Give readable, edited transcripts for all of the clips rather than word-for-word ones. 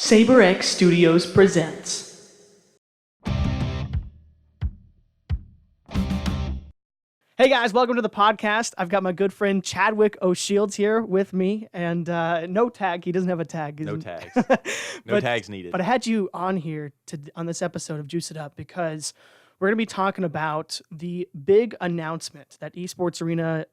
Saber-X Studios presents. Hey guys, welcome to the podcast. I've got my good friend Chadwick O'Shields here with me, and no tag. He doesn't have a tag. No tags. No But- tags needed. But I had you on here on this episode of Juice It Up because we're going to be talking about the big announcement that Esports Arena.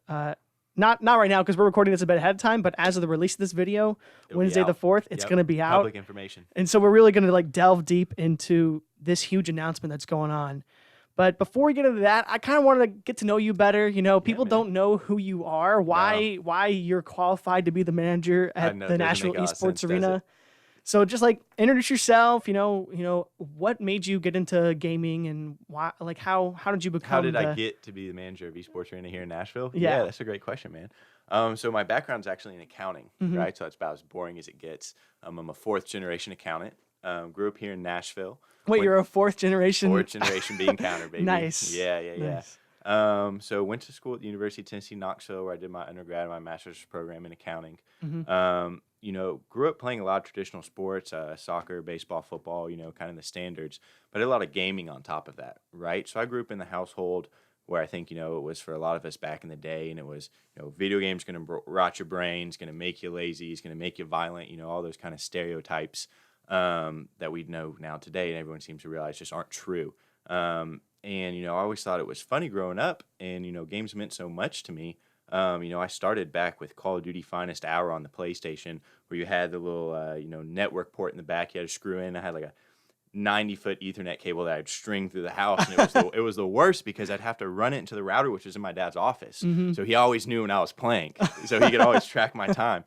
Not right now because we're recording this a bit ahead of time, but as of the release of this video, It'll be Wednesday the out. 4th, it's Yep. going to be out. Public information. And so we're really going to delve deep into this huge announcement that's going on. But before we get into that, I kind of wanted to get to know you better. You know, people man. don't know who you are, why you're qualified to be the manager at know, the it doesn't Nashville make a lot of sense, Esports does Arena. it? So just introduce yourself. You know what made you get into gaming and why? Like how did you become? How did I get to be the manager of Esports Arena here in Nashville? Yeah. That's a great question, man. So my background's actually in accounting, right? So that's about as boring as it gets. I'm a fourth generation accountant. Grew up here in Nashville. Wait, you're a fourth generation. Fourth generation being counter, baby. Nice. Yeah. Nice. So went to school at the University of Tennessee, Knoxville, where I did my undergrad and my master's program in accounting. Grew up playing a lot of traditional sports, soccer, baseball, football, kind of the standards, but a lot of gaming on top of that, right? So I grew up in the household where I think, it was for a lot of us back in the day, and it was, video games going to rot your brains, going to make you lazy, it's going to make you violent, all those kind of stereotypes that we know now today, and everyone seems to realize just aren't true. I always thought it was funny growing up, and, games meant so much to me. I started back with Call of Duty Finest Hour on the PlayStation, where you had the little, network port in the back you had to screw in. I had like a 90-foot Ethernet cable that I'd string through the house, and it was the worst because I'd have to run it into the router, which was in my dad's office. So he always knew when I was playing, so he could always track my time.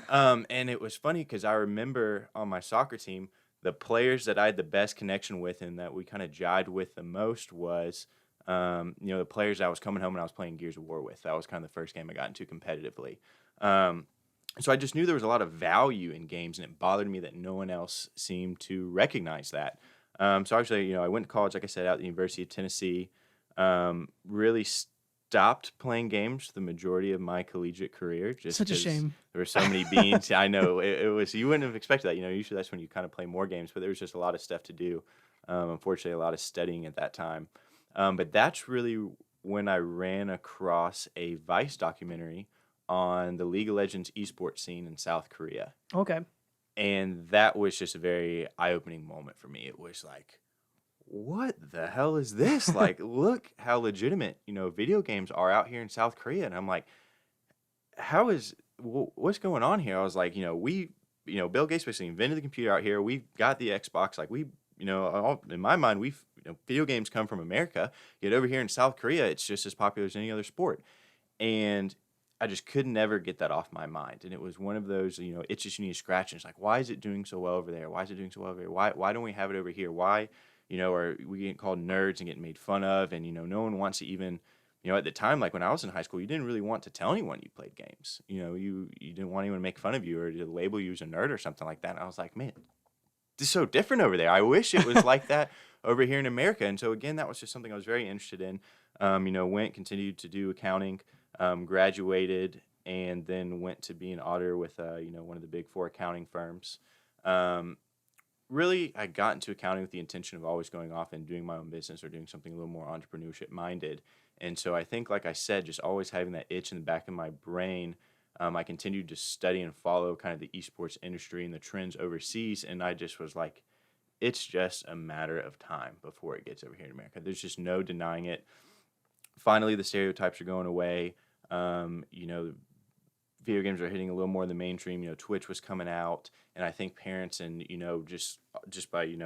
And it was funny because I remember on my soccer team, the players that I had the best connection with and that we kind of jived with the most was, the players that I was coming home and I was playing Gears of War with. That was kind of the first game I got into competitively. So I just knew there was a lot of value in games, and it bothered me that no one else seemed to recognize that. So actually, I went to college, like I said, out at the University of Tennessee. Really stopped playing games for the majority of my collegiate career. Just Such a shame. There were so many beans. I know it was. You wouldn't have expected that. Usually that's when you kind of play more games, but there was just a lot of stuff to do. Unfortunately, a lot of studying at that time. But that's really when I ran across a Vice documentary on the League of Legends esports scene in South Korea. Okay. And that was just a very eye-opening moment for me. It was like, what the hell is this? Like, look how legitimate, video games are out here in South Korea. And I'm like, what's going on here? I was like, Bill Gates basically invented the computer out here. We've got the Xbox. Like in my mind, video games come from America. Yet over here in South Korea, it's just as popular as any other sport. And I just could never get that off my mind. And it was one of those, itches you need to scratch. And it's like, why is it doing so well over there? Why is it doing so well over here? Why don't we have it over here? Why, are we getting called nerds and getting made fun of? And, no one wants to even, at the time, like when I was in high school, you didn't really want to tell anyone you played games. You didn't want anyone to make fun of you or to label you as a nerd or something like that. And I was like, man, this is so different over there. I wish it was like that over here in America. And so, again, that was just something I was very interested in. Continued to do accounting. Graduated and then went to be an auditor with one of the big four accounting firms. Really, I got into accounting with the intention of always going off and doing my own business or doing something a little more entrepreneurship minded. And so I think, like I said, just always having that itch in the back of my brain, I continued to study and follow kind of the esports industry and the trends overseas. And I just was like, it's just a matter of time before it gets over here in America. There's just no denying it. Finally, the stereotypes are going away. Video games are hitting a little more in the mainstream. Twitch was coming out, and I think parents and just by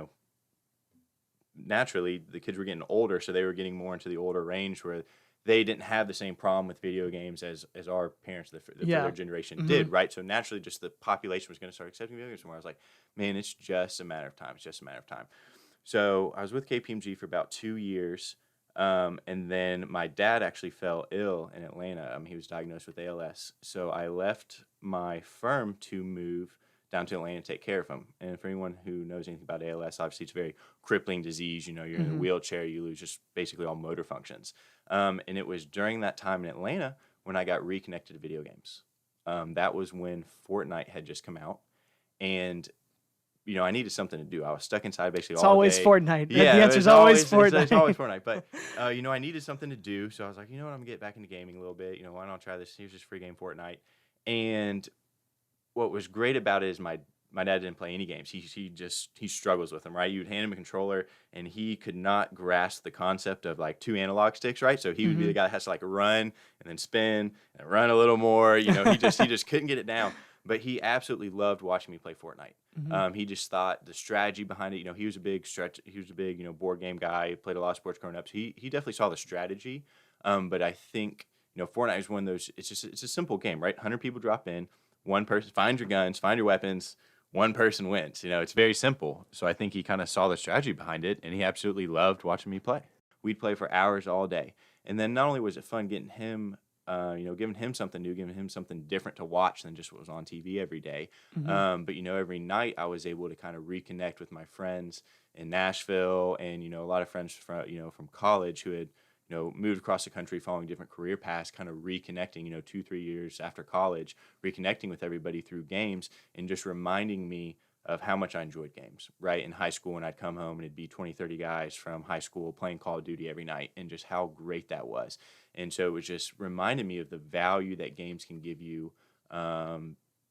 naturally the kids were getting older, so they were getting more into the older range where they didn't have the same problem with video games as our parents, the their generation did, right? So naturally, just the population was going to start accepting video games more. I was like, man, it's just a matter of time. It's just a matter of time. So I was with KPMG for about 2 years. And then my dad actually fell ill in Atlanta. He was diagnosed with ALS. So I left my firm to move down to Atlanta to take care of him. And for anyone who knows anything about ALS, obviously it's a very crippling disease. You're in a wheelchair, you lose just basically all motor functions. And it was during that time in Atlanta when I got reconnected to video games. That was when Fortnite had just come out. And I needed something to do. I was stuck inside basically It's all always day. Fortnite. Yeah, The answer's always Fortnite. It's always Fortnite. But, I needed something to do. So I was like, you know what? I'm going to get back into gaming a little bit. Why not try this? Here's just free game Fortnite. And what was great about it is my dad didn't play any games. He struggles with them, right? You'd hand him a controller, and he could not grasp the concept of like 2 analog sticks, right? So he would be the guy that has to like run and then spin and run a little more. He just couldn't get it down. But he absolutely loved watching me play Fortnite. He just thought the strategy behind it. He was a big board game guy. He played a lot of sports growing up. So he definitely saw the strategy. But I think Fortnite is one of those. It's a simple game, right? 100 people drop in. One person, find your guns, find your weapons. One person wins. It's very simple. So I think he kind of saw the strategy behind it, and he absolutely loved watching me play. We'd play for hours all day. And then not only was it fun getting him, giving him something new, giving him something different to watch than just what was on TV every day. But, every night I was able to kind of reconnect with my friends in Nashville and, a lot of friends from college who had, moved across the country following different career paths, kind of reconnecting, 2-3 years after college, reconnecting with everybody through games and just reminding me of how much I enjoyed games, right? In high school when I'd come home and it'd be 20, 30 guys from high school playing Call of Duty every night and just how great that was. And so it was just reminding me of the value that games can give you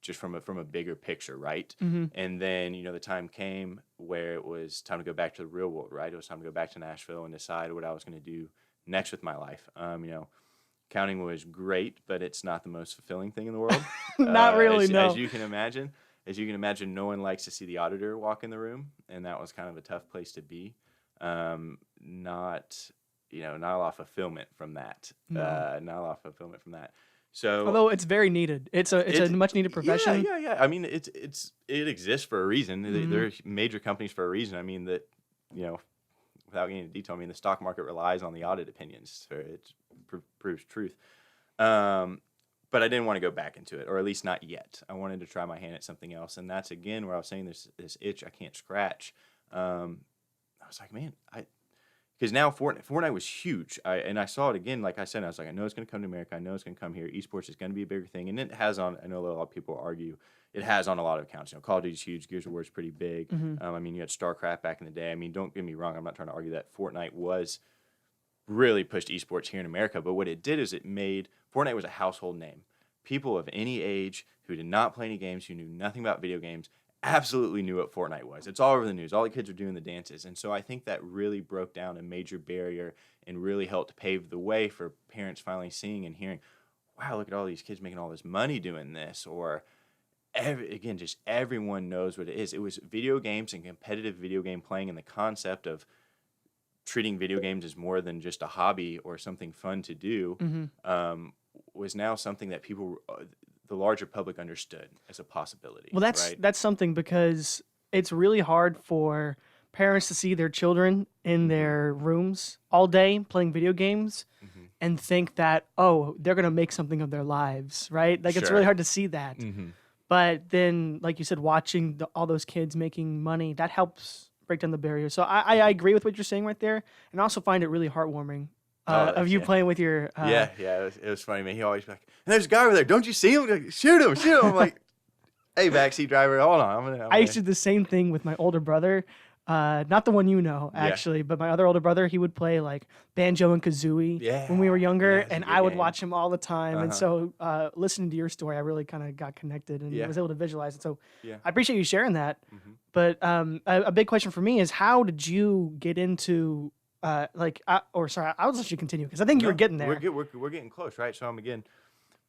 just from a bigger picture, right? And then, the time came where it was time to go back to the real world, right? It was time to go back to Nashville and decide what I was going to do next with my life. Counting was great, but it's not the most fulfilling thing in the world. Not really, no. As you can imagine, no one likes to see the auditor walk in the room, and that was kind of a tough place to be. Not a lot of fulfillment from that. So, although it's very needed, it's a much needed profession. Yeah. I mean, it exists for a reason. They're major companies for a reason. I mean that without getting into detail, the stock market relies on the audit opinions, so it proves truth. But I didn't want to go back into it, or at least not yet. I wanted to try my hand at something else, and that's again where I was saying this itch I can't scratch. I was like, man, because now Fortnite was huge, and I saw it again. Like I said, I was like, I know it's going to come to America. I know it's going to come here. Esports is going to be a bigger thing, and it has on. I know a lot of people argue it has on a lot of accounts. Call of Duty's huge. Gears of War is pretty big. You had StarCraft back in the day. Don't get me wrong. I'm not trying to argue that Fortnite was really pushed esports here in America, but what it did is it made Fortnite was a household name. People of any age who did not play any games, who knew nothing about video games, absolutely knew what Fortnite was. It's all over the news. All the kids are doing the dances. And so I think that really broke down a major barrier and really helped pave the way for parents finally seeing and hearing, wow, look at all these kids making all this money doing this. Or just everyone knows what it is. It was video games and competitive video game playing, and the concept of treating video games as more than just a hobby or something fun to do was now something that people, the larger public, understood as a possibility. Well, that's something, because it's really hard for parents to see their children in their rooms all day playing video games and think that, oh, they're going to make something of their lives, right? Like, it's really hard to see that. But then, like you said, watching all those kids making money, that helps break down the barrier. So I agree with what you're saying right there, and I also find it really heartwarming of you playing with your... It was funny, man. He always be like, there's a guy over there. Don't you see him? Like, shoot him. I'm like, hey, backseat driver, hold on. I used to do the same thing with my older brother. Not the one actually, but my other older brother, he would play like banjo and kazooie when we were younger, and I would watch him all the time. And so listening to your story, I really kind of got connected and was able to visualize it. So I appreciate you sharing that. But a big question for me is, how did you get into I'll let you continue, because I think you were getting there. We're getting close, right? So I'm again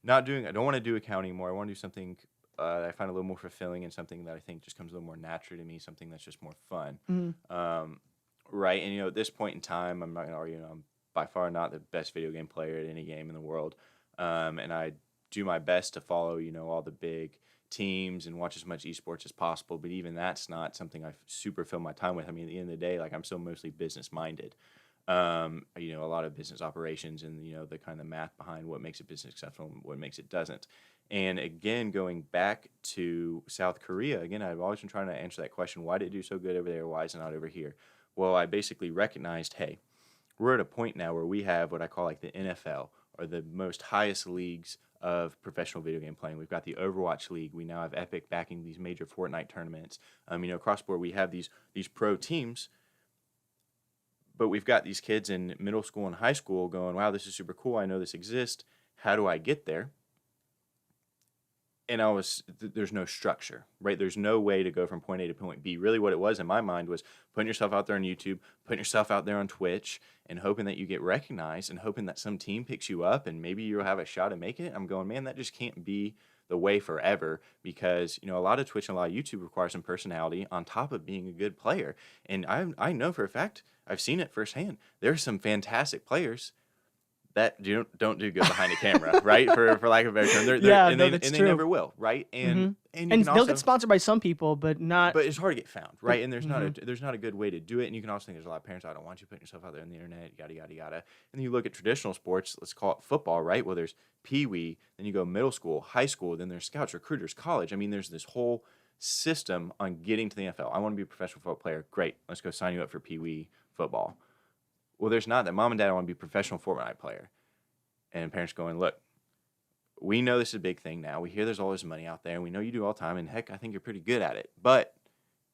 I don't want to do accounting anymore. I want to do something that I find a little more fulfilling, and something that I think just comes a little more naturally to me, something that's just more fun. Right? And, at this point in time, I'm not going to argue, I'm by far not the best video game player at any game in the world. And I do my best to follow, all the big teams and watch as much esports as possible. But even that's not something I super fill my time with. At the end of the day, like, I'm still mostly business minded. A lot of business operations and, the kind of math behind what makes a business successful and what makes it doesn't. And again, going back to South Korea, I've always been trying to answer that question. Why did it do so good over there? Why is it not over here? Well, I basically recognized, hey, we're at a point now where we have what I call like the NFL, or the most highest leagues of professional video game playing. We've got the Overwatch League. We now have Epic backing these major Fortnite tournaments. Across board, we have these pro teams, but we've got these kids in middle school and high school going, wow, this is super cool. I know this exists. How do I get there? And there's no structure, right? There's no way to go from point A to point B. Really what it was in my mind was putting yourself out there on YouTube, putting yourself out there on Twitch, and hoping that you get recognized and hoping that some team picks you up and maybe you'll have a shot at making it. I'm going, man, that just can't be the way forever because, a lot of Twitch and a lot of YouTube require some personality on top of being a good player. And I know for a fact, I've seen it firsthand. There's some fantastic players that don't do good behind the camera, right? For lack of a better term, they never will, right? And they'll get sponsored by some people, but not. But it's hard to get found, right? And there's not a good way to do it. And you can also think there's a lot of parents, I don't want you putting yourself out there on the internet, yada yada yada. And then you look at traditional sports, let's call it football, right? Well, there's Pee Wee, then you go middle school, high school, then there's scouts, recruiters, college. I mean, there's this whole system on getting to the NFL. I want to be a professional football player. Great, let's go sign you up for Pee Wee football. Well, there's not that. Mom and dad want to be a professional Fortnite player. And parents going, look, we know this is a big thing now. We hear there's all this money out there, and we know you do all the time, and heck, I think you're pretty good at it. But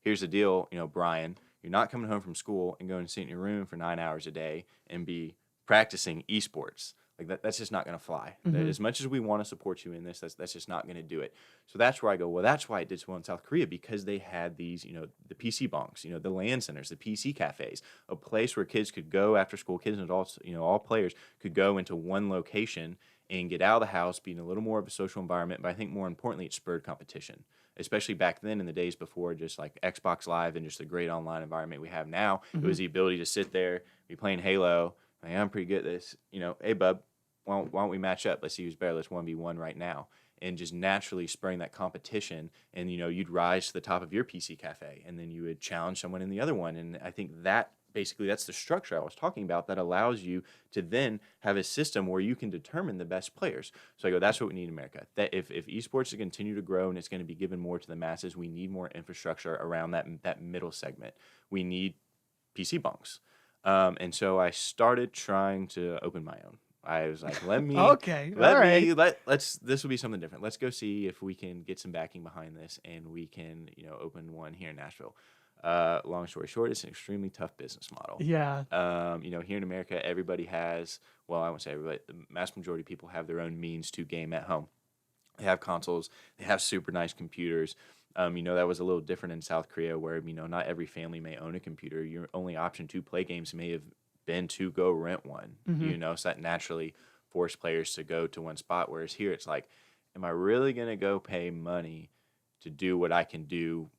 here's the deal, Brian, you're not coming home from school and going to sit in your room for 9 hours a day and be practicing esports. Like that's just not going to fly. As much as we want to support you in this, that's just not going to do it. So that's where I go, well, that's why it did so well in South Korea, because they had these, the PC bonks, the LAN centers, the PC cafes, a place where kids could go after school, kids and adults, all players could go into one location and get out of the house, be in a little more of a social environment. But I think more importantly, it spurred competition, especially back then in the days before just like Xbox Live and just the great online environment we have now. It was the ability to sit there, be playing Halo. Like, I'm pretty good at this. Hey, bub, why don't we match up? Let's see who's better. Let's 1v1 right now. And just naturally spurring that competition. And, you'd rise to the top of your PC cafe, and then you would challenge someone in the other one. And I think that's the structure I was talking about that allows you to then have a system where you can determine the best players. So I go, that's what we need in America. That if esports is going to continue to grow and it's going to be given more to the masses, we need more infrastructure around that middle segment. We need PC bunks. And so I started trying to open my own. I was like, this will be something different. Let's go see if we can get some backing behind this and we can, open one here in Nashville. Long story short, it's an extremely tough business model. Yeah. Here in America, everybody has, well, I won't say everybody, the mass majority of people have their own means to game at home. They have consoles, they have super nice computers. That was a little different in South Korea where, not every family may own a computer. Your only option to play games may have been to go rent one, so that naturally forced players to go to one spot. Whereas here it's like, am I really going to go pay money to do what I can do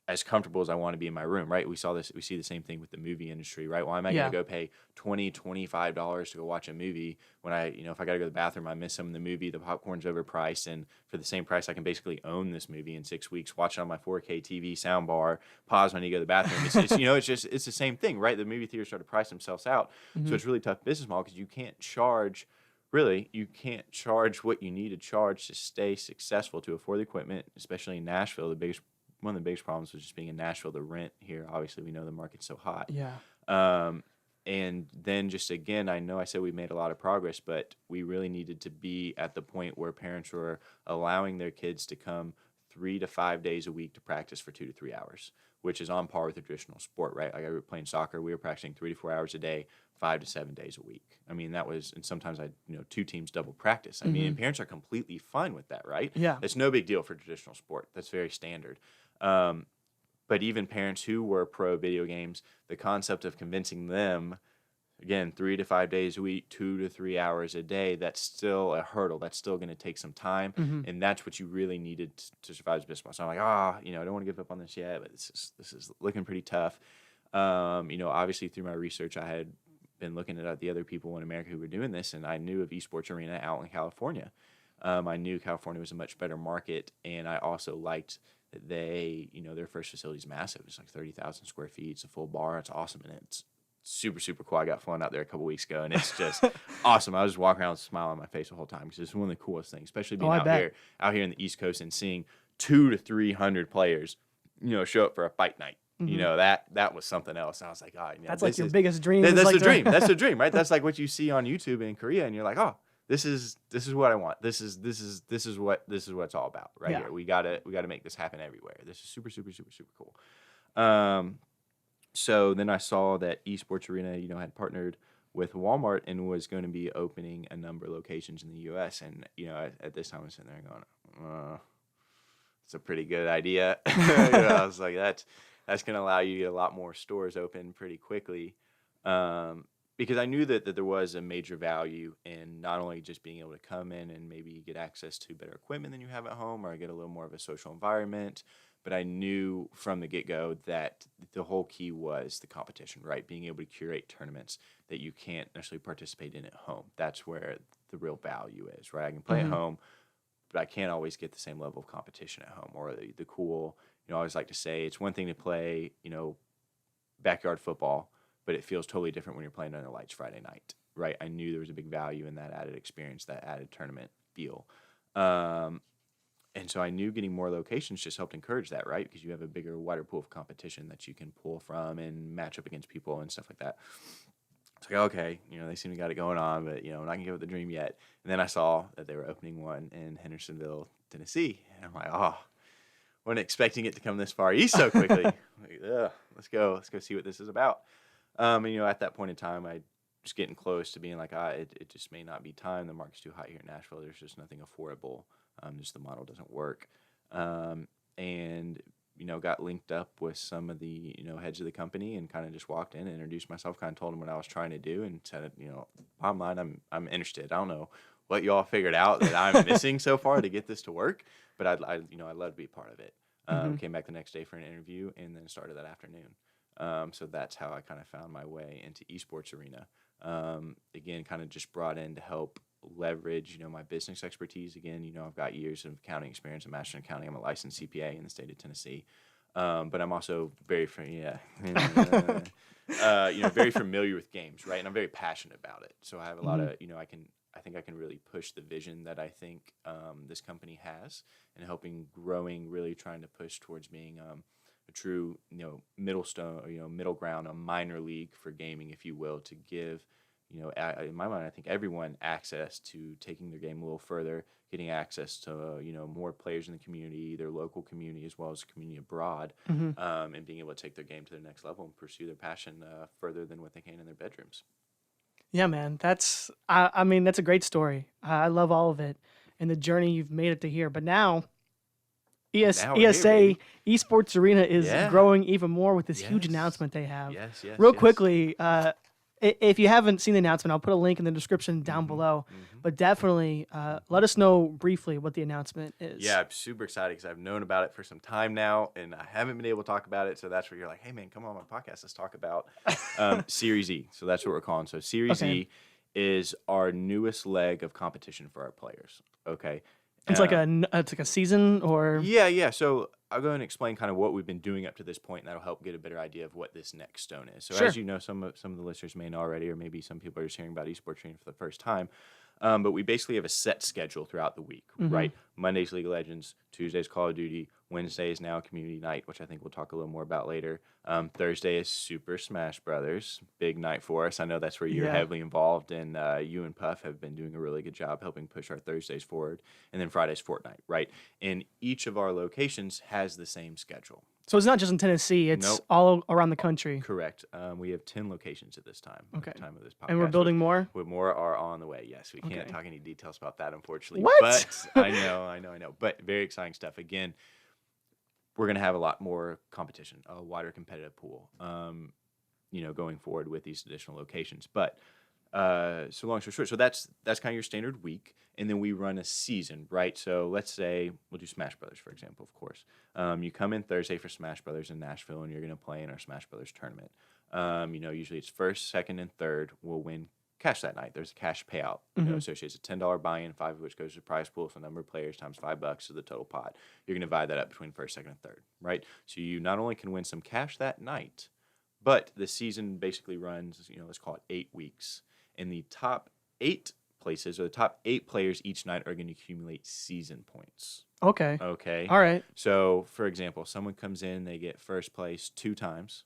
as comfortable as I want to be in my room, right? We see the same thing with the movie industry, right? Why am I going to go pay $20, $25 to go watch a movie when if I got to go to the bathroom, I miss some of the movie, the popcorn's overpriced, and for the same price, I can basically own this movie in 6 weeks, watch it on my 4K TV soundbar, pause when you go to the bathroom. It's the same thing, right? The movie theaters start to price themselves out. So it's a really tough business model because you can't charge what you need to charge to stay successful, to afford the equipment, especially in Nashville. One of the biggest problems was just being in Nashville, the rent here. Obviously, we know the market's so hot. Yeah. And then just again, I know I said we made a lot of progress, but we really needed to be at the point where parents were allowing their kids to come 3 to 5 days a week to practice for 2 to 3 hours, which is on par with a traditional sport, right? Like I was playing soccer, we were practicing 3 to 4 hours a day, 5 to 7 days a week. I mean, that was, and sometimes two teams double practice. I mean, and parents are completely fine with that, right? Yeah. That's no big deal for traditional sport. That's very standard. But even parents who were pro video games, the concept of convincing them, again, 3 to 5 days a week, 2 to 3 hours a day, that's still a hurdle. That's still going to take some time. And that's what you really needed to survive as a business model. So I'm like, I don't want to give up on this yet, but this is looking pretty tough. Obviously through my research, I had been looking at the other people in America who were doing this, and I knew of Esports Arena out in California. I knew California was a much better market, and I also liked that their first facility is massive. It's like 30,000 square feet. It's a full bar. It's awesome, and it's super, super cool. I got flown out there a couple weeks ago, and it's just awesome. I was walking around with a smile on my face the whole time because it's one of the coolest things, especially being out here in the East Coast and seeing 200 to 300 players, show up for a fight night. That was something else. And I was like, that's like your biggest dream. That's the dream. That's the dream, right? That's like what you see on YouTube in Korea, and you're like, oh, this is what I want. This is what it's all about right Yeah. here. We gotta make this happen everywhere. This is super cool. So then I saw that Esports Arena, had partnered with Walmart and was going to be opening a number of locations in the U.S. And at this time I was sitting there going, it's a pretty good idea. I was like, that's going to allow you to get a lot more stores open pretty quickly. Because I knew that there was a major value in not only just being able to come in and maybe get access to better equipment than you have at home, or get a little more of a social environment, but I knew from the get-go that the whole key was the competition, right? Being able to curate tournaments that you can't necessarily participate in at home. That's where the real value is, right? I can play at home, but I can't always get the same level of competition at home, or the cool, I always like to say it's one thing to play, backyard football, but it feels totally different when you're playing under lights Friday night, right? I knew there was a big value in that added experience, that added tournament feel. And so I knew getting more locations just helped encourage that, right? Because you have a bigger, wider pool of competition that you can pull from and match up against people and stuff like that. It's like, okay, they seem to got it going on, but, I'm not going to give up the dream yet. And then I saw that they were opening one in Hendersonville, Tennessee. And I'm like, wasn't expecting it to come this far east so quickly. Let's go see what this is about. And, at that point in time, I just getting close to being like, it just may not be time. The market's too hot here in Nashville. There's just nothing affordable. Just the model doesn't work. And, got linked up with some of the, heads of the company and kind of just walked in and introduced myself, kind of told them what I was trying to do and said, bottom line, I'm interested. I don't know what you all figured out that I'm missing so far to get this to work, but I'd love to be part of it. Came back the next day for an interview and then started that afternoon. So that's how I kind of found my way into Esports Arena. Again, kind of just brought in to help leverage, my business expertise. Again, I've got years of accounting experience, a master in accounting. I'm a licensed CPA in the state of Tennessee. But I'm also very, very familiar with games, right? And I'm very passionate about it. So I have a lot of, I think I can really push the vision that I think this company has, and helping growing, really trying to push towards being a true, middle ground, a minor league for gaming, if you will, to give, in my mind, I think everyone access to taking their game a little further, getting access to, more players in the community, their local community, as well as community abroad, and being able to take their game to the next level and pursue their passion further than what they can in their bedrooms. Yeah, man, that's a great story. I love all of it and the journey you've made it to here. But now, ESA here, Esports Arena is growing even more with this huge announcement they have. Yes. Real quickly, if you haven't seen the announcement, I'll put a link in the description down below. But definitely let us know briefly what the announcement is. Yeah, I'm super excited because I've known about it for some time now, and I haven't been able to talk about it. So that's where you're like, hey, man, come on my podcast. Let's talk about Series E. So that's what we're calling. So Series E is our newest leg of competition for our players. Okay. It's like a season, or yeah. So I'll go and explain kind of what we've been doing up to this point, and that'll help get a better idea of what this next stone is. So as you know, some of the listeners may know already, or maybe some people are just hearing about esports training for the first time. But we basically have a set schedule throughout the week, right? Monday's League of Legends, Tuesday's Call of Duty, Wednesday is now Community Night, which I think we'll talk a little more about later. Thursday is Super Smash Brothers, big night for us. I know that's where you're heavily involved, and you and Puff have been doing a really good job helping push our Thursdays forward. And then Friday's Fortnite, right? And each of our locations has the same schedule. So it's not just in Tennessee; it's all around the country. Correct. We have 10 locations at this time. Okay. At the time of this podcast. And we're building more? More are on the way. Yes, we can't talk any details about that, unfortunately. What? But I know. But very exciting stuff. Again, we're going to have a lot more competition, a wider competitive pool, going forward with these additional locations. But so long story short, so that's kind of your standard week, and then we run a season, right? So let's say we'll do Smash Brothers, for example, of course. You come in Thursday for Smash Brothers in Nashville, and you're going to play in our Smash Brothers tournament. Usually it's first, second, and third will win cash that night. There's a cash payout associated. It's a $10 buy-in, 5 of which goes to the prize pool, so the number of players times $5 to the total pot. You're going to divide that up between first, second, and third, right? So you not only can win some cash that night, but the season basically runs, let's call it 8 weeks. And the top 8 places, or the top 8 players each night, are going to accumulate season points. Okay. All right. So, for example, someone comes in, they get first place 2 times,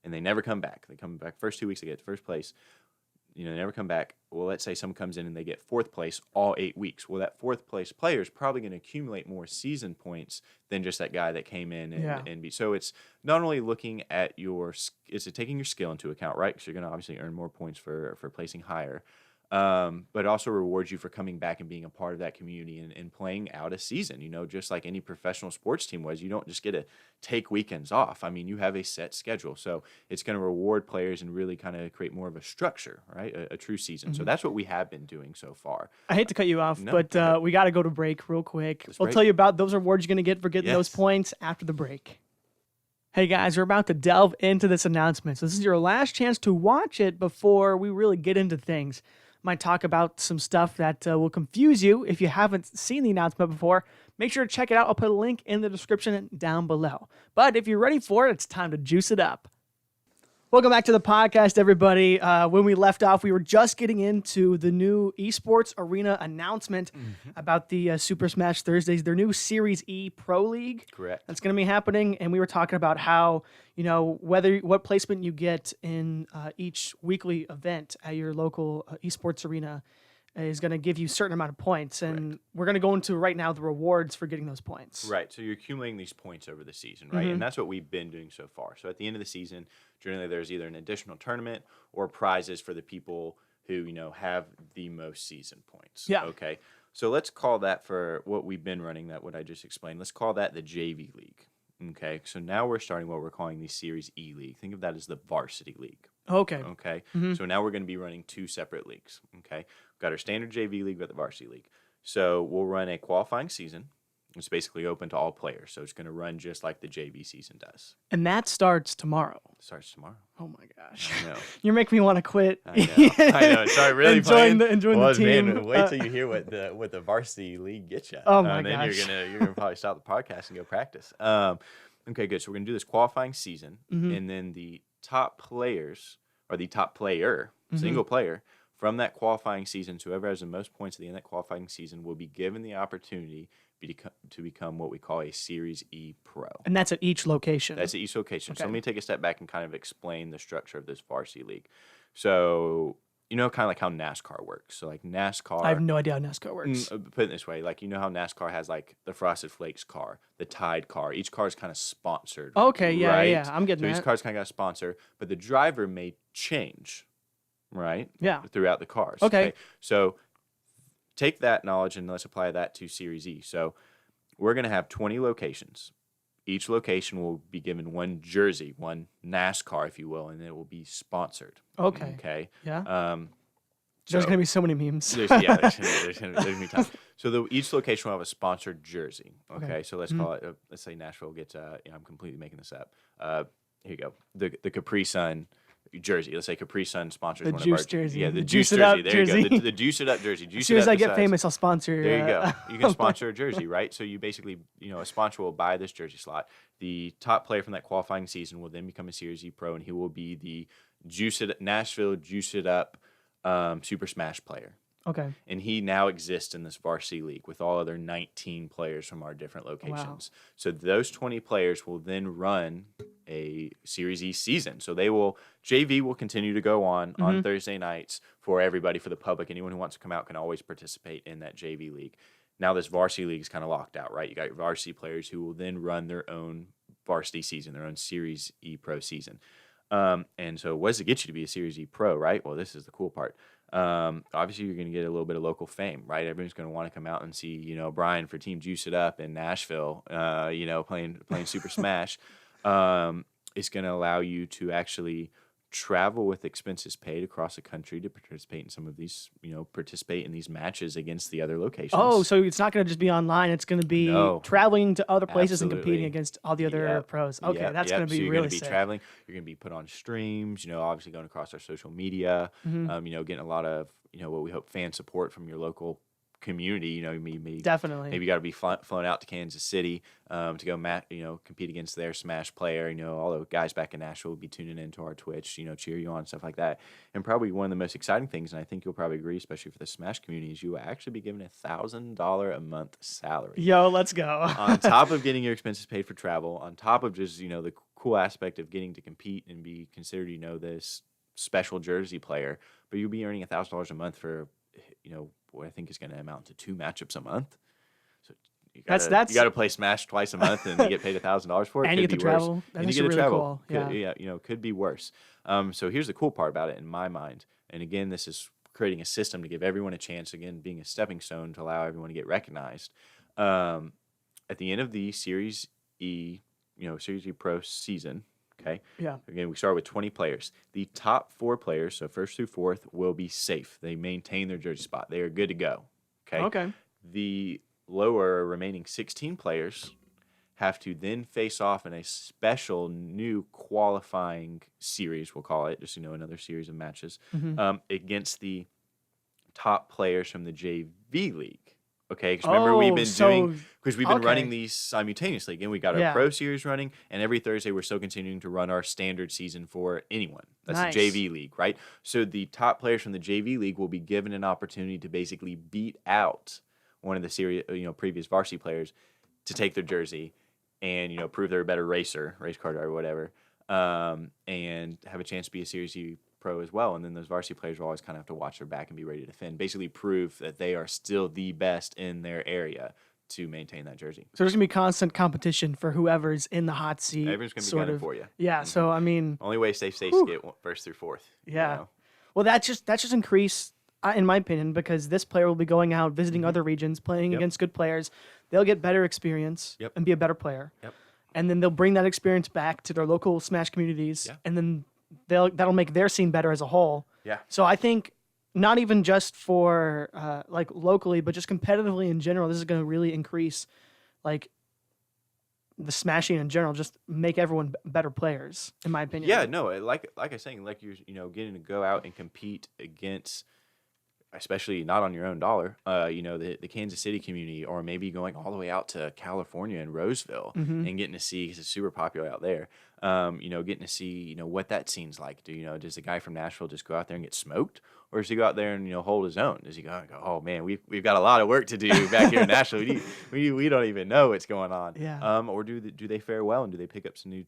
and they never come back. They come back first 2 weeks, they get first place. They never come back. well, let's say someone comes in and they get fourth place all 8 weeks. Well, that fourth place player is probably going to accumulate more season points than just that guy that came in and beat. So it's not only looking at it's taking your skill into account, right? Because you're going to obviously earn more points for placing higher. But it also rewards you for coming back and being a part of that community and playing out a season, just like any professional sports team was. You don't just get to take weekends off. I mean, you have a set schedule. So it's going to reward players and really kind of create more of a structure, right? A true season. So that's what we have been doing so far. I hate to cut you off, but we got to go to break real quick. We'll tell you about those rewards you're going to get for getting those points after the break. Hey guys, we're about to delve into this announcement. So this is your last chance to watch it before we really get into things. Might talk about some stuff that will confuse you if you haven't seen the announcement before. Make sure to check it out. I'll put a link in the description down below. But if you're ready for it, it's time to juice it up. Welcome back to the podcast, everybody. When we left off, we were just getting into the new Esports Arena announcement about the Super Smash Thursdays, their new Series E Pro League. Correct. That's going to be happening, and we were talking about how, what placement you get in each weekly event at your local Esports Arena is going to give you a certain amount of points, and we're going to go into right now the rewards for getting those points. Right, so you're accumulating these points over the season, right? And that's what we've been doing so far. So at the end of the season, generally there's either an additional tournament or prizes for the people who, have the most season points. Yeah. Okay, so let's call that, for what we've been running, what I just explained, let's call that the JV League. Okay, so now we're starting what we're calling the Series E League. Think of that as the varsity league. Okay. Okay. So now we're going to be running two separate leagues. Okay. We've got our standard JV league, we've got the varsity league. So we'll run a qualifying season. It's basically open to all players. So it's going to run just like the JV season does. And that starts tomorrow. It starts tomorrow. Oh my gosh. I know. You're making me want to quit. I know. Sorry, really enjoying the team. Man, wait till you hear what the varsity league gets you. Oh my then gosh. You're gonna probably stop the podcast and go practice. Okay, good. So we're gonna do this qualifying season, and then the top players, or the top player, single player from that qualifying season, so whoever has the most points at the end of that qualifying season will be given the opportunity to become what we call a Series E Pro. And that's at each location. That's at each location. Okay. So let me take a step back and kind of explain the structure of this varsity league. So, kind of like how NASCAR works. So like NASCAR, I have no idea how NASCAR works. Put it this way, like how NASCAR has like the Frosted Flakes car, the Tide car. Each car is kind of sponsored. Okay, yeah, right? yeah, I'm getting so that. each car's kind of got a sponsor, but the driver may change, right? Yeah. Throughout the cars. Okay. So take that knowledge and let's apply that to Series E. So we're going to have 20 locations. Each location will be given one jersey, one NASCAR, if you will, and it will be sponsored. Okay. Okay. Yeah. There's going to be so many memes. There's going to be tons. So each location will have a sponsored jersey. Okay. So let's call it, let's say Nashville gets, I'm completely making this up. Here you go. The Capri Sun jersey. Let's say Capri Sun sponsors The one juice of our jersey. Yeah, the Juice juice It Up jersey. There jersey. you go. The Juice It Up jersey. As soon as I get famous, I'll sponsor. There you go. You can sponsor a jersey, right? So you basically, a sponsor will buy this jersey slot. The top player from that qualifying season will then become a Series E Pro, and he will be the Nashville Juice It Up Super Smash player. Okay. And he now exists in this varsity league with all other 19 players from our different locations. Wow. So those 20 players will then run a Series E season. So JV will continue to go on Thursday nights for everybody, for the public. Anyone who wants to come out can always participate in that JV league. Now this varsity league is kind of locked out, right? You got your varsity players who will then run their own varsity season, their own Series E Pro season. And so what does it get you to be a Series E Pro, right? Well, this is the cool part. Obviously you're going to get a little bit of local fame, right? Everyone's going to want to come out and see, Brian for Team Juice It Up in Nashville, playing Super Smash. It's going to allow you to actually travel with expenses paid across the country to participate in some of these, participate in these matches against the other locations. Oh, so it's not going to just be online. It's going to be traveling to other places and competing against all the other pros. Okay, that's going to be so you're really going to be sick. traveling. You're going to be put on streams, obviously going across our social media, getting a lot of, what we hope fan support from your local community. Definitely. Maybe you got to be flown out to Kansas City to go compete against their Smash player. All the guys back in Nashville will be tuning into our Twitch, cheer you on, stuff like that. And probably one of the most exciting things, and I think you'll probably agree, especially for the Smash community, is you will actually be given $1,000 a month salary. Yo, let's go. On top of getting your expenses paid for travel, on top of just the cool aspect of getting to compete and be considered this special jersey player, but you'll be earning $1,000 a month for, what I think is going to amount to 2 matchups a month. So you got to play Smash twice a month and you get paid $1,000 for it. And you get to travel. And you get to travel. Cool. Could be worse. So here's the cool part about it in my mind. And again, this is creating a system to give everyone a chance, again, being a stepping stone to allow everyone to get recognized. At the end of the Series E, Series E Pro season, okay? Yeah. Again, we start with 20 players. The top 4 players, so first through fourth, will be safe. They maintain their jersey spot. They are good to go, okay? Okay. The lower remaining 16 players have to then face off in a special new qualifying series, we'll call it, just, another series of matches, against the top players from the JV League. Okay, because remember we've been running these simultaneously. Again, we got our Pro Series running, and every Thursday we're still continuing to run our standard season for anyone. That's the JV League, right? So the top players from the JV League will be given an opportunity to basically beat out one of the series, previous varsity players to take their jersey and prove they're a better race car or whatever, and have a chance to be a Series E Pro as well. And then those varsity players will always kind of have to watch their back and be ready to defend. Basically prove that they are still the best in their area to maintain that jersey. So there's going to be constant competition for whoever's in the hot seat. Everyone's going to be gunning for you. Yeah, so I mean... Only way safe states to get first through fourth. Yeah. Well, that just increase, in my opinion, because this player will be going out, visiting other regions, playing against good players. They'll get better experience and be a better player. Yep. And then they'll bring that experience back to their local Smash communities, and then that'll make their scene better as a whole. Yeah. So I think not even just for locally, but just competitively in general, this is going to really increase the Smashing in general. Just make everyone better players, in my opinion. Yeah. No. Like I was saying, you're getting to go out and compete against, especially not on your own dollar, the Kansas City community, or maybe going all the way out to California and Roseville and getting to see, because it's super popular out there, getting to see, what that scene's like. Does the guy from Nashville just go out there and get smoked? Or does he go out there and, hold his own? Does he go, oh, man, we've got a lot of work to do back here in Nashville. We don't even know what's going on. Yeah. Or do they fare well, and do they pick up some new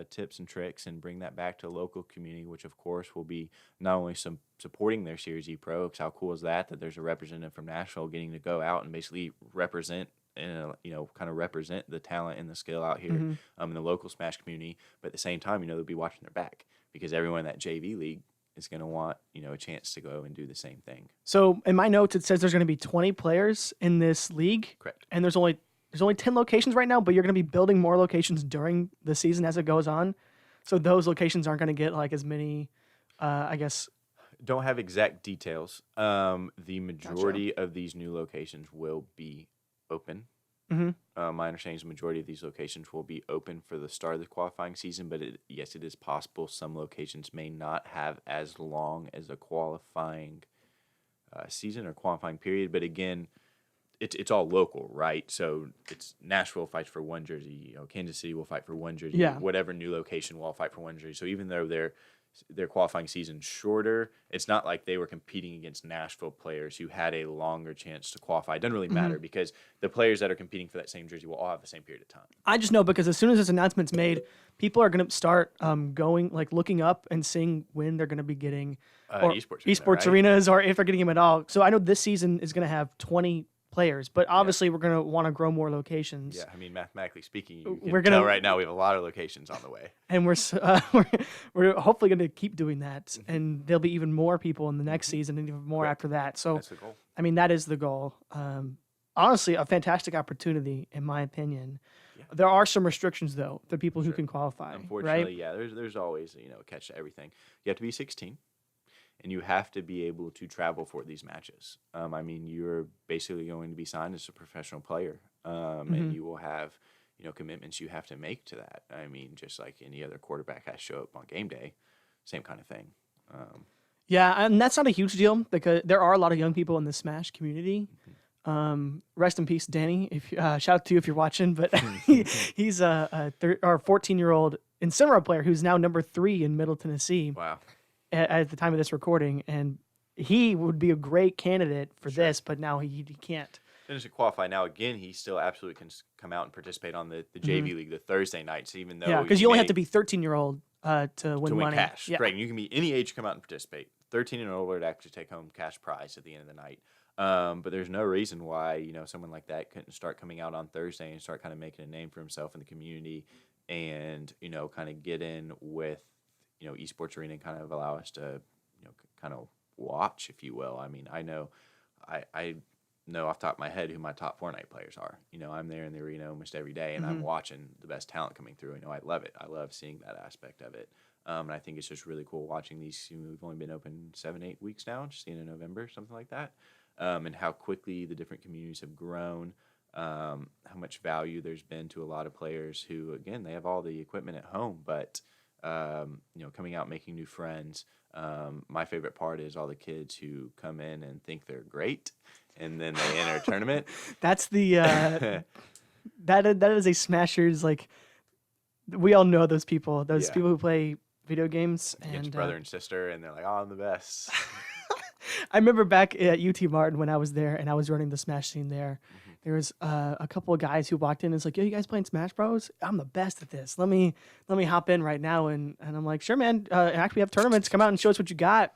tips and tricks and bring that back to a local community, which, of course, will be not only supporting their Series E Pro, because how cool is that there's a representative from Nashville getting to go out and basically represent and kind of represent the talent and the skill out here in the local Smash community, but at the same time, they'll be watching their back, because everyone in that JV League is going to want a chance to go and do the same thing. So in my notes, it says there's going to be 20 players in this league. Correct. And there's only 10 locations right now, but you're going to be building more locations during the season as it goes on. So those locations aren't going to get as many, I guess. Don't have exact details. The majority of these new locations will be open. My understanding is the majority of these locations will be open for the start of the qualifying season, but yes, it is possible some locations may not have as long as a qualifying season or qualifying period. But again, it's all local, right? So it's Nashville fights for one jersey, Kansas City will fight for one jersey, whatever new location will all fight for one jersey. So even though their qualifying season shorter, it's not like they were competing against Nashville players who had a longer chance to qualify. It doesn't really matter, because the players that are competing for that same jersey will all have the same period of time. I just know because as soon as this announcement's made, people are going to start going, looking up and seeing when they're going to be getting esports arenas, or if they're getting them at all. So I know this season is going to have 20 players, but obviously we're going to want to grow more locations. Yeah, I mean, mathematically speaking, you can tell right now we have a lot of locations on the way. And we're hopefully going to keep doing that, and there'll be even more people in the next season and even more after that. So that's the goal. I mean, that is the goal. Honestly, a fantastic opportunity, in my opinion. Yeah. There are some restrictions, though, for people who can qualify. Unfortunately, right? There's always a catch to everything. You have to be 16. And you have to be able to travel for these matches. I mean, you're basically going to be signed as a professional player, and you will have, commitments you have to make to that. I mean, just like any other quarterback has to show up on game day, same kind of thing. Yeah, and that's not a huge deal, because there are a lot of young people in the Smash community. Rest in peace, Danny. Shout out to you if you're watching. But he's a 14-year-old Incineroar player who's now number 3 in Middle Tennessee. Wow. At the time of this recording, and he would be a great candidate for this, but now he can't. Finish to qualify now. Again, he still absolutely can come out and participate on the JV League the Thursday nights, even though because you only have to be 13-year-old to win to win money. cash. Yeah. Right. And you can be any age come out and participate. 13 and older to actually take home cash prize at the end of the night. But there's no reason why, someone like that couldn't start coming out on Thursday and start kind of making a name for himself in the community and, kind of get in with, Esports Arena and kind of allow us to, kind of watch, if you will. I mean, I know off the top of my head who my top Fortnite players are. I'm there in the arena almost every day, and I'm watching the best talent coming through. I love it. I love seeing that aspect of it. And I think it's just really cool watching these. We've only been open 7-8 weeks now, just in November, something like that. And how quickly the different communities have grown, how much value there's been to a lot of players who, again, they have all the equipment at home, but, coming out, making new friends. My favorite part is all the kids who come in and think they're great, and then they enter a tournament. That's the that is a Smashers, like, we all know those people. Those people who play video games Against and brother and sister, and they're like, "Oh, I'm the best." I remember back at UT Martin when I was there and I was running the Smash scene there. There was a couple of guys who walked in and was like, "Yo, you guys playing Smash Bros? I'm the best at this. Let me hop in right now." And I'm like, "Sure, man. Actually, we have tournaments. Come out and show us what you got."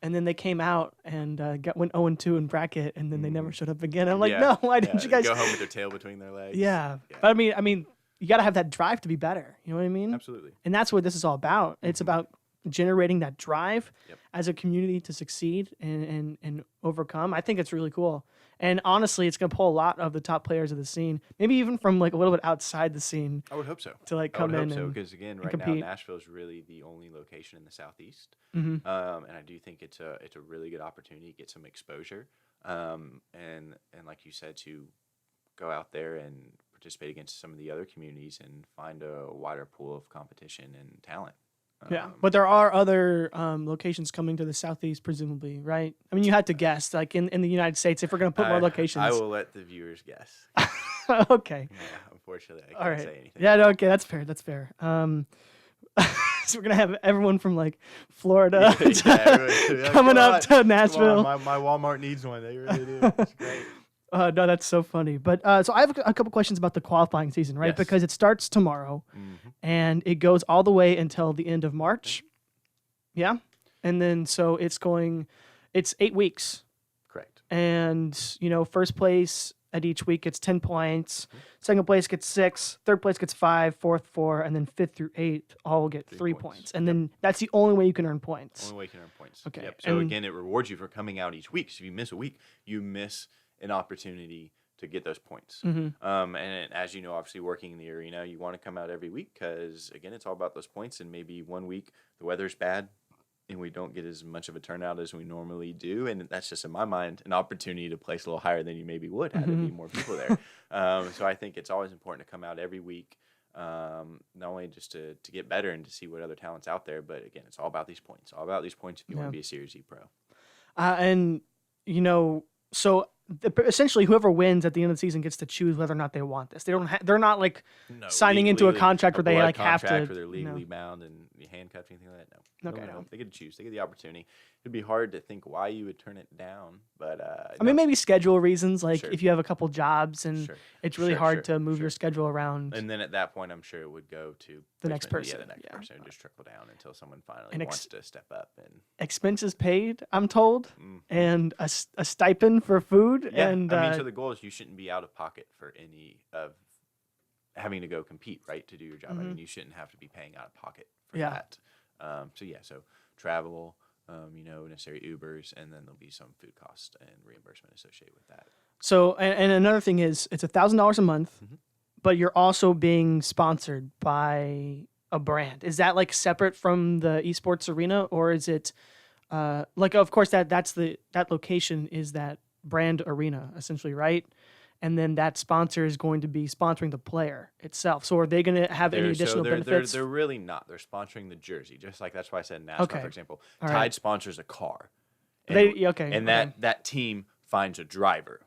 And then they came out and went 0-2 in bracket, and then they never showed up again. I'm like, "No, why didn't you guys go home with their tail between their legs?" Yeah. But I mean, you got to have that drive to be better. You know what I mean? Absolutely. And that's what this is all about. It's about generating that drive Yep. as a community to succeed and overcome. I think it's really cool. And honestly, it's going to pull a lot of the top players of the scene, maybe even from like a little bit outside the scene. I would hope so. To like I come would in hope so, and because again, right compete. now Nashville is really the only location in the Southeast, Mhm. And I do think it's a really good opportunity to get some exposure, and like you said, to go out there and participate against some of the other communities and find a wider pool of competition and talent. Yeah, but there are other locations coming to the Southeast, presumably, right? I mean, you had to guess, like in the United States, if we're going to put more locations. I will let the viewers guess. Okay. Yeah, unfortunately, I All can't right. say anything. Yeah, no, okay, that's fair. That's fair. So we're going to have everyone from like Florida coming up to Nashville. My Walmart needs one. They really do. It's great. No, that's so funny. But so I have a couple questions about the qualifying season, right? Yes. Because it starts tomorrow and it goes all the way until the end of March. Yeah. And then so it's 8 weeks. Correct. And, first place at each week gets 10 points. Second place gets 6. Third place gets 5. Fourth, 4. And then 5th through 8th all get 3 points. And then that's the only way you can earn points. Only way you can earn points. Okay. Yep. So And- again, it rewards you for coming out each week. So if you miss a week, you miss an opportunity to get those points. And as you know, obviously working in the arena, you want to come out every week because, again, it's all about those points. And maybe one week the weather's bad and we don't get as much of a turnout as we normally do. And that's just, in my mind, an opportunity to place a little higher than you maybe would had there be more people there. So I think it's always important to come out every week, not only just to get better and to see what other talent's out there, but again, it's all about these points. All about these points if you want to be a Series E pro. So essentially, whoever wins at the end of the season gets to choose whether or not they want this. They're not like signing into a contract where they like have to. Where they're legally bound and handcuffed, anything like that. No. Okay. No. They get to choose. They get the opportunity. It'd be hard to think why you would turn it down, but I mean, maybe schedule reasons, like Sure. if you have a couple jobs and it's really hard to move your schedule around. And then at that point, I'm sure it would go to The next person. person, Yeah, the next yeah. person, and just trickle down until someone finally And wants to step up. And expenses paid, I'm told, and a stipend for food. yeah, And I mean, so the goal is you shouldn't be out of pocket for any of having to go compete, right, to do your job. I mean, you shouldn't have to be paying out of pocket for that. So travel, necessary Ubers, and then there'll be some food cost and reimbursement associated with that. So, and another thing is, it's $1,000 a month, but you're also being sponsored by a brand. Is that like separate from the esports arena, or is it of course that location is that brand arena essentially, right? And then that sponsor is going to be sponsoring the player itself. So are they going to have any additional benefits? They're really not. They're sponsoring the jersey, just like that's why I said NASCAR, for example. All Tide right. sponsors a car. And that team finds a driver,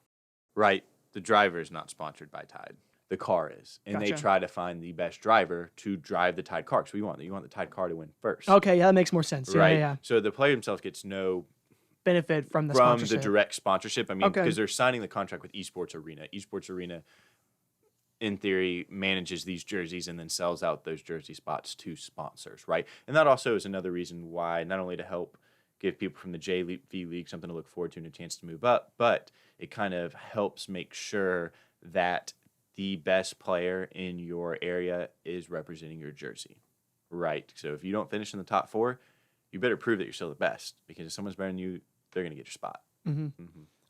right? The driver is not sponsored by Tide. The car is. And they Gotcha. try to find the best driver to drive the Tide car. So you want the Tide car to win first. Okay, yeah, that makes more sense. Right? Yeah. So the player himself gets no Benefit from the from sponsorship. the direct sponsorship. I mean, Okay. because they're signing the contract with Esports Arena. Esports Arena in theory, manages these jerseys and then sells out those jersey spots to sponsors, right? And that also is another reason why, not only to help give people from the JV League something to look forward to and a chance to move up, but it kind of helps make sure that the best player in your area is representing your jersey, right? So if you don't finish in the top 4, you better prove that you're still the best, because if someone's better than you, they're going to get your spot.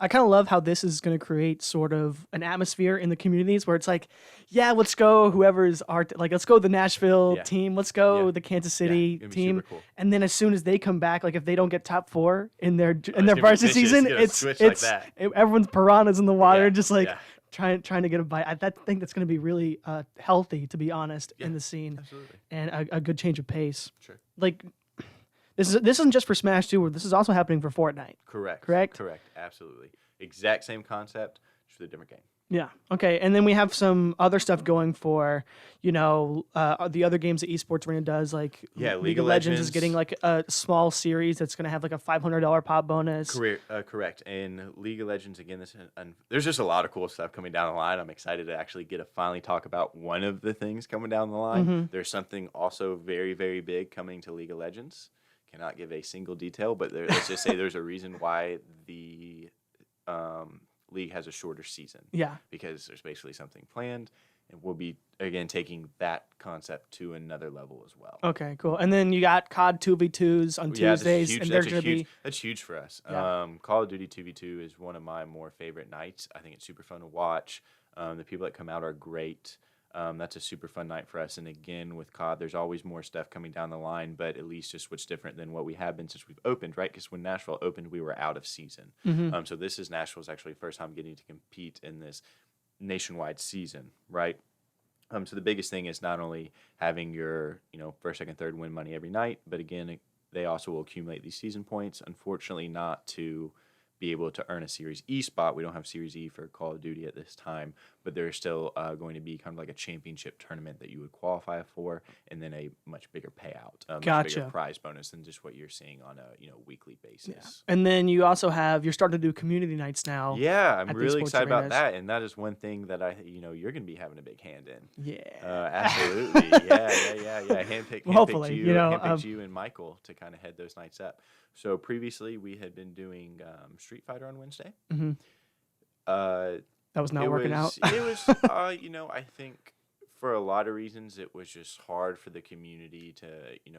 I kind of love how this is going to create sort of an atmosphere in the communities where it's like, yeah, let's go whoever's like, let's go the Nashville team, let's go the Kansas City team, cool. And then as soon as they come back, like if they don't get top 4 in their varsity season, it's like everyone's piranhas in the water, just like trying to get a bite. I think that's going to be really healthy, to be honest, in the scene, and a good change of pace. Sure, like. This isn't just for Smash 2. This is also happening for Fortnite. Correct. Absolutely. Exact same concept, just with a different game. Yeah. Okay. And then we have some other stuff going for, the other games that Esports Arena does, like League of Legends is getting like a small series that's going to have like a $500 pop bonus. Correct. And League of Legends, again, there's just a lot of cool stuff coming down the line. I'm excited to actually get to finally talk about one of the things coming down the line. There's something also very, very big coming to League of Legends. Cannot give a single detail, but let's just say there's a reason why the league has a shorter season. Yeah. Because there's basically something planned, and we'll be, again, taking that concept to another level as well. Okay, cool. And then you got COD 2v2s on Tuesdays. Huge. And that's huge for us. Yeah. Call of Duty 2v2 is one of my more favorite nights. I think it's super fun to watch. The people that come out are great. That's a super fun night for us. And again, with COD, there's always more stuff coming down the line, but at least just what's different than what we have been since we've opened, right? Because when Nashville opened, we were out of season. So this is Nashville's actually first time getting to compete in this nationwide season, right? So the biggest thing is not only having your, first, second, third win money every night, but again, they also will accumulate these season points. Unfortunately, not to be able to earn a Series E spot. We don't have Series E for Call of Duty at this time, but there's still going to be kind of like a championship tournament that you would qualify for, and then a much bigger payout, much bigger prize bonus than just what you're seeing on a weekly basis. Yeah. And then you also you're starting to do community nights now. Yeah, I'm really excited about that, and that is one thing that you're going to be having a big hand in. Yeah, absolutely. yeah. Handpicked you and Michael to kind of head those nights up. So previously we had been doing Street Fighter on Wednesday. That was not working out. It was, I think for a lot of reasons it was just hard for the community to,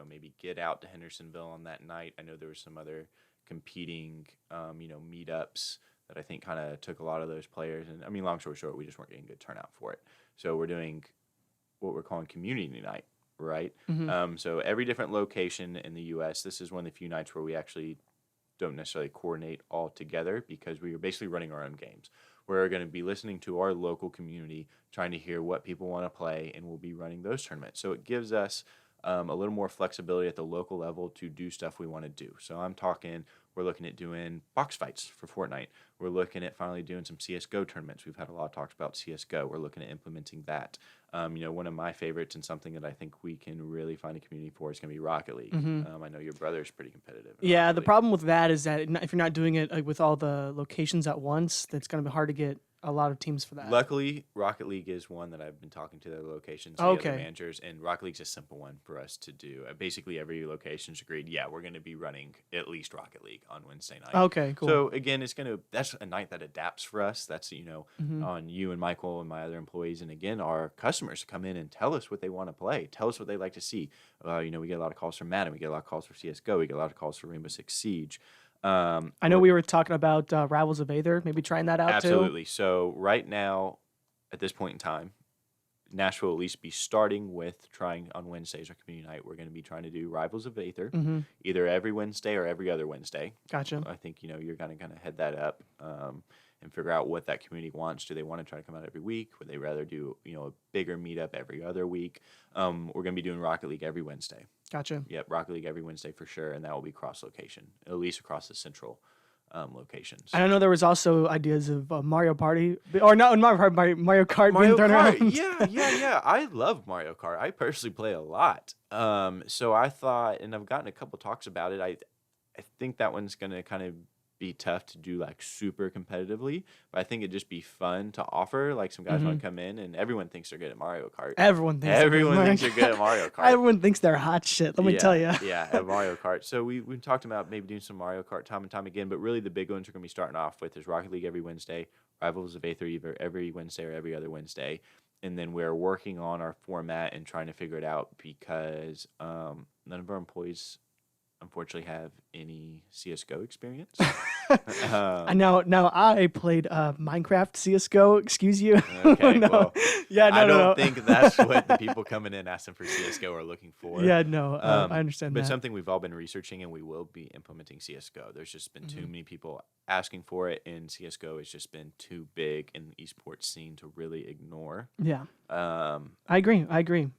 maybe get out to Hendersonville on that night. I know there were some other competing, meetups that I think kind of took a lot of those players. And I mean, long story short, we just weren't getting good turnout for it. So we're doing what we're calling community night. Right. So every different location in the U.S., this is one of the few nights where we actually don't necessarily coordinate all together, because we are basically running our own games. We're going to be listening to our local community, trying to hear what people want to play, and we'll be running those tournaments. So it gives us a little more flexibility at the local level to do stuff we want to do. So I'm talking, we're looking at doing box fights for Fortnite. We're looking at finally doing some CSGO tournaments. We've had a lot of talks about CSGO. We're looking at implementing that. One of my favorites and something that I think we can really find a community for is going to be Rocket League. I know your brother's pretty competitive. Yeah, the problem with that is that if you're not doing it with all the locations at once, that's going to be hard to get a lot of teams for that. Luckily, Rocket League is one that I've been talking to their locations, the other managers, and Rocket League's a simple one for us to do. Basically, every location's agreed, we're going to be running at least Rocket League on Wednesday night. Okay, cool. So again, that's a night that adapts for us. That's on you and Michael and my other employees, and again, our customers come in and tell us what they want to play, tell us what they like to see. We get a lot of calls from Madden, we get a lot of calls for CS:GO, we get a lot of calls for Rainbow Six Siege. I know we were talking about Rivals of Aether, maybe trying that out too. Absolutely. So right now, at this point in time, Nashville will at least be starting with trying on Wednesdays, our community night. We're going to be trying to do Rivals of Aether, either every Wednesday or every other Wednesday. Gotcha. I think you're going to kind of head that up and figure out what that community wants. Do they want to try to come out every week? Would they rather do a bigger meetup every other week? We're going to be doing Rocket League every Wednesday. Gotcha. Yep, Rocket League every Wednesday for sure, and that will be cross-location, at least across the central locations. I know there was also ideas of Mario Party, or not Mario Kart being thrown around. Yeah. I love Mario Kart. I personally play a lot. So I thought, and I've gotten a couple talks about it. I think that one's going to kind of be tough to do like super competitively, but I think it'd just be fun to offer. Like some guys want to come in, and everyone thinks they're good at Mario Kart. Everyone thinks they're good at Mario Kart. Everyone thinks they're hot shit. Let me tell you. Yeah, at Mario Kart. So we've talked about maybe doing some Mario Kart time and time again, but really the big ones we're going to be starting off with is Rocket League every Wednesday, Rivals of Aether either every Wednesday or every other Wednesday. And then we're working on our format and trying to figure it out because none of our employees unfortunately have any CSGO experience. Now I played Minecraft CSGO. Excuse you. Okay, no. Well, yeah, no, I don't no. think that's what the people coming in asking for CSGO are looking for. Yeah, no, I understand but that. something we've all been researching, and we will be implementing CSGO. There's just been too many people asking for it, and CSGO has just been too big in the esports scene to really ignore. Yeah. I agree.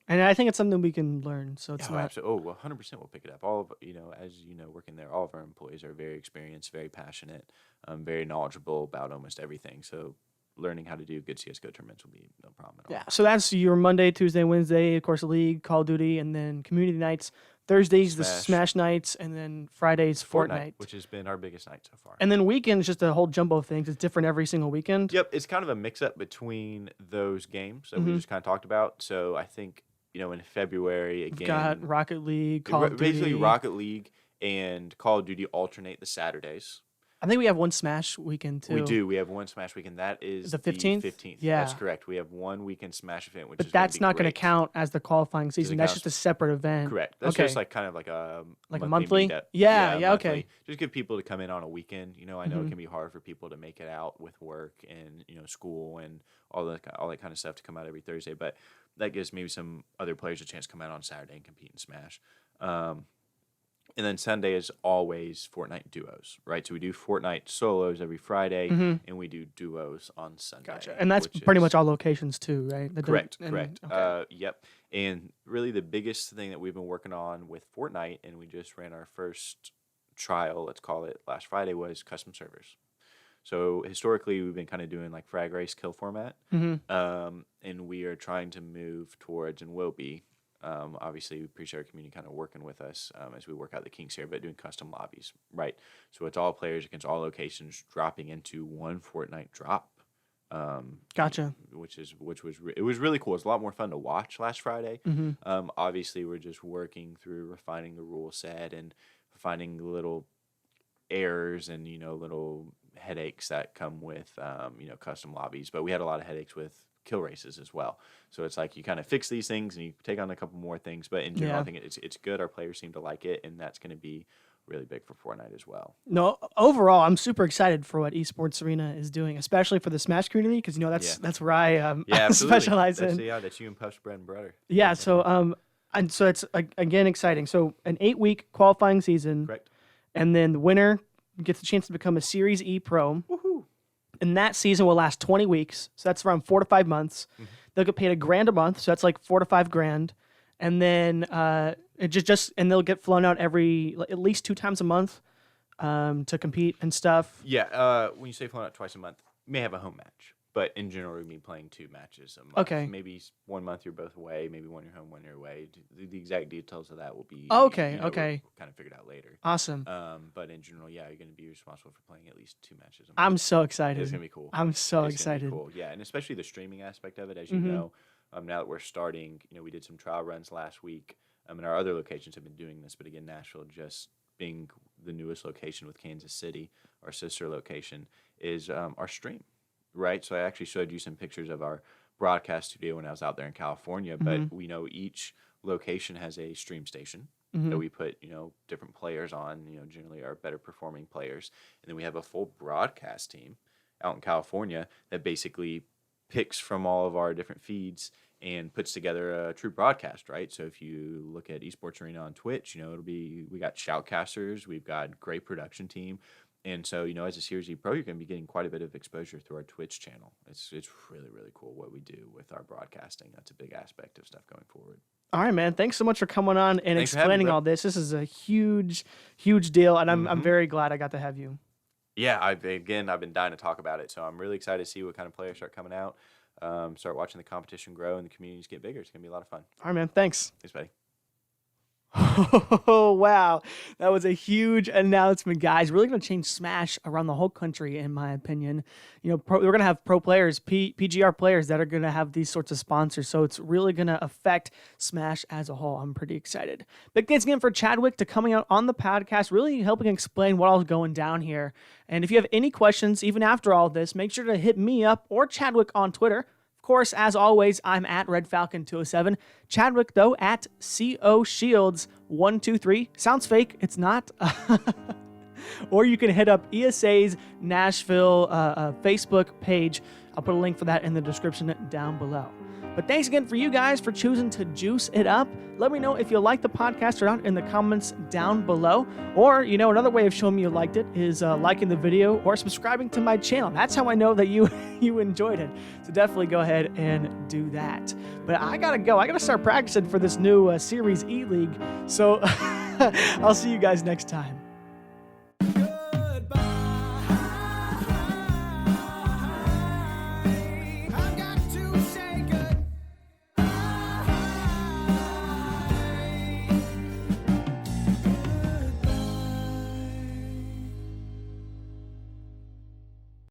And I think it's something we can learn. So it's not. Absolutely. Oh, 100% we'll pick it up. All of, as you know, working there, all of our employees are very experienced, very passionate, very knowledgeable about almost everything. So learning how to do good CSGO tournaments will be no problem at all. Yeah. So that's your Monday, Tuesday, Wednesday, of course, League, Call of Duty, and then community nights. Thursdays, the Smash nights, and then Fridays, Fortnite. Which has been our biggest night so far. And then weekends, just a whole jumbo of things. It's different every single weekend. Yep, it's kind of a mix-up between those games that we just kind of talked about. So I think, in February, again... We've got Rocket League, Call of Duty. Basically, Rocket League and Call of Duty alternate the Saturdays. I think we have one Smash weekend, too. We do. We have one Smash weekend. That is the 15th? 15th. Yeah. That's correct. We have one weekend Smash event, but that's not going to count as the qualifying season. That's just a separate event. Correct. That's just kind of like a monthly meetup. Yeah, okay. Just give people to come in on a weekend. I know it can be hard for people to make it out with work and school and all that kind of stuff to come out every Thursday, but that gives maybe some other players a chance to come out on Saturday and compete in Smash. And then Sunday is always Fortnite duos, right? So we do Fortnite solos every Friday, and we do duos on Sunday. Gotcha. And that's pretty much all locations too, right? Correct. Okay. Yep. And really the biggest thing that we've been working on with Fortnite, and we just ran our first trial, let's call it, last Friday, was custom servers. So historically, we've been kind of doing like frag race kill format, and we are trying to move towards, and will be, obviously, we appreciate our community kind of working with us as we work out the kinks here, but doing custom lobbies, right? So it's all players against all locations dropping into one Fortnite drop. Gotcha. It was really cool. It was a lot more fun to watch last Friday. Obviously, we're just working through refining the rule set and finding little errors and little headaches that come with custom lobbies. But we had a lot of headaches with kill races as well. So it's like you kind of fix these things and you take on a couple more things, but in general, I think it's good. Our players seem to like it, and that's going to be really big for Fortnite as well. No, overall, I'm super excited for what Esports Arena is doing, especially for the Smash community, because that's where I specialize in. That's you and Puff's bread and butter. Yeah, so and so it's again exciting. So an 8-week qualifying season, correct, and then the winner gets a chance to become a Series E Pro. Woohoo! And that season will last 20 weeks, so that's around 4 to 5 months. They'll get paid $1,000 a month, so that's like $4 to $5,000, and then and they'll get flown out at least 2 times a month to compete and stuff. Yeah, when you say flown out twice a month, you may have a home match, but in general, we mean playing 2 matches a month. Okay. Maybe 1 month you're both away, maybe 1 you're home, 1 you're away. The exact details of that will be okay. We'll kind of figured out later. Awesome. But in general, you're going to be responsible for playing at least 2 matches a month. I'm so excited. It's going to be cool. I'm so excited. Cool. Yeah, and especially the streaming aspect of it, as you know. Now that we're starting, we did some trial runs last week, and our other locations have been doing this, but again, Nashville just being the newest location with Kansas City, our sister location, is our stream, right? So I actually showed you some pictures of our broadcast studio when I was out there in California, but we know each location has a stream station that we put, different players on, generally our better performing players, and then we have a full broadcast team out in California that basically picks from all of our different feeds and puts together a true broadcast, right? So if you look at Esports Arena on Twitch, we got shoutcasters, we've got great production team. And so, as a Series E Pro, you're going to be getting quite a bit of exposure through our Twitch channel. It's really, really cool what we do with our broadcasting. That's a big aspect of stuff going forward. All right, man. Thanks so much for coming on and explaining all this. This is a huge, huge deal, and I'm very glad I got to have you. Yeah, I've been dying to talk about it, so I'm really excited to see what kind of players start coming out, start watching the competition grow and the communities get bigger. It's going to be a lot of fun. All right, man. Thanks. Thanks, buddy. Oh, wow. That was a huge announcement, guys. Really going to change Smash around the whole country, in my opinion. You know, we're going to have pro players, PGR players that are going to have these sorts of sponsors. So it's really going to affect Smash as a whole. I'm pretty excited. Big thanks again for Chadwick to coming out on the podcast, really helping explain what all's going down here. And if you have any questions, even after all this, make sure to hit me up or Chadwick on Twitter. Of course, as always, I'm at RedFalcon207. Chadwick, though, at COShields123. Sounds fake. It's not. Or you can hit up ESA's Nashville Facebook page. I'll put a link for that in the description down below. But thanks again for you guys for choosing to juice it up. Let me know if you like the podcast or not in the comments down below. Or, you know, another way of showing me you liked it is liking the video or subscribing to my channel. That's how I know that you enjoyed it. So definitely go ahead and do that. But I gotta go. I gotta start practicing for this new Series E League. So I'll see you guys next time.